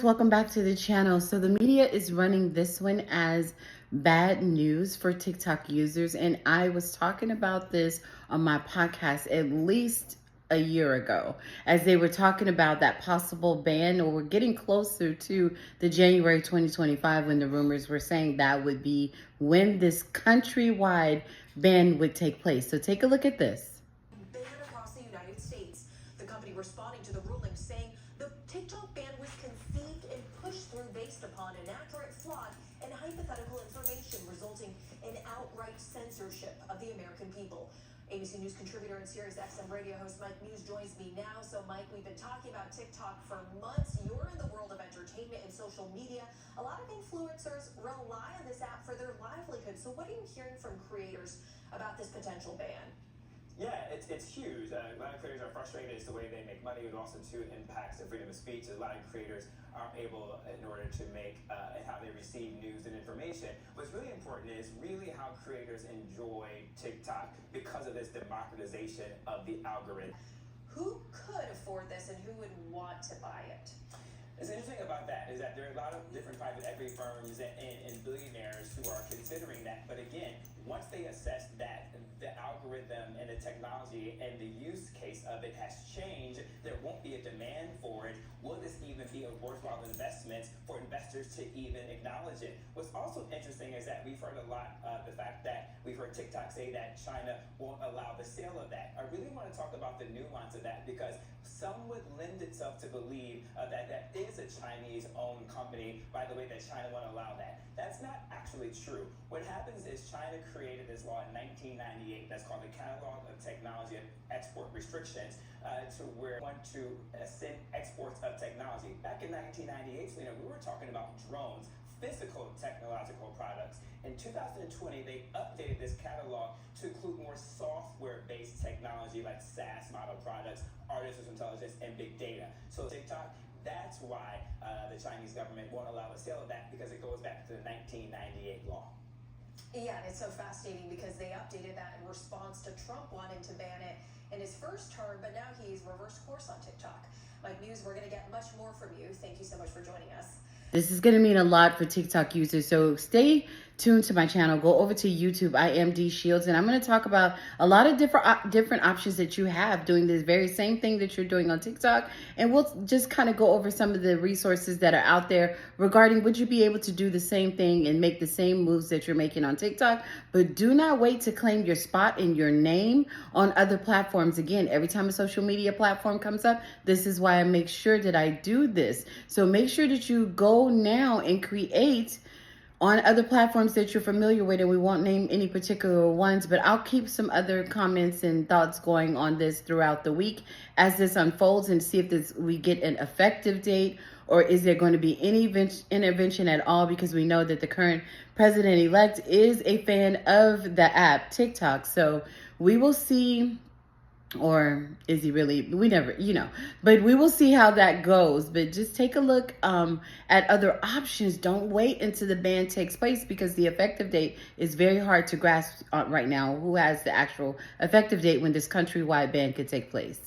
Welcome back to the channel. So the media is running this one as bad news for TikTok users, and I was talking about this on my podcast at least a year ago as they were talking about that possible ban, or we're getting closer to the January 2025 when the rumors were saying that would be when this countrywide ban would take place. So take a look at this. Ban across the United States. The company responding to the ruling saying the TikTok ban was conceived and pushed through based upon inaccurate, flawed, and hypothetical information, resulting in outright censorship of the American people. ABC News contributor and SiriusXM radio host Mike Muse joins me now. So Mike, we've been talking about TikTok for months. You're in the world of entertainment and social media. A lot of influencers rely on this app for their livelihood. So what are you hearing from creators about this potential ban? Yeah, it's huge. A lot of creators are frustrated. It's the way they make money. It also, too, impacts their freedom of speech. A lot of creators aren't able, in order to make how they receive news and information. What's really important is really how creators enjoy TikTok because of this democratization of the algorithm. Who could afford this and who would want to buy it? What's interesting about that is that there are a lot of different private equity firms and billionaires who are considering that. But again, once they assess that the algorithm and the technology and the use case of it has changed, there won't be a demand for it. Will this even be a worthwhile investment for investors to even acknowledge it? What's also interesting is that we've heard a lot the fact that we've heard TikTok say that China won't allow the sale of that. I really want to talk about the nuance of that, because some would lend itself to believe that that is a Chinese-owned company, by the way, that China won't allow that. That's not actually true. What happens is China created this law in 1998 that's called the Catalog of Technology and Export Restrictions, to where we want to send exports of technology. Back in 1998, so, we were talking about drones, physical technological products. In 2020, they updated this catalog to include more software-based technology like SaaS model products, artificial intelligence, and big data. So TikTok, that's why the Chinese government won't allow the sale of that, because it goes back to the 1998 law. Yeah, and it's so fascinating because they updated that in response to Trump wanting to ban it in his first term, but now he's reversed course on TikTok. Mike Muse, we're going to get much more from you. Thank you so much for joining us. This is going to mean a lot for TikTok users, so stay tuned to my channel. Go over to YouTube. I am D Shields, and I'm going to talk about a lot of different options that you have doing this very same thing that you're doing on TikTok, and we'll just kind of go over some of the resources that are out there regarding would you be able to do the same thing and make the same moves that you're making on TikTok. But do not wait to claim your spot and your name on other platforms. Again, every time a social media platform comes up, this is why I make sure that I do this. So make sure that you go now and create on other platforms that you're familiar with, and we won't name any particular ones, but I'll keep some other comments and thoughts going on this throughout the week as this unfolds, and see if we get an effective date, or is there going to be any intervention at all, because we know that the current president-elect is a fan of the app TikTok. So we will see. Or is he really? We never, but we will see how that goes. But just take a look at other options. Don't wait until the ban takes place, because the effective date is very hard to grasp right now. Who has the actual effective date when this countrywide ban could take place?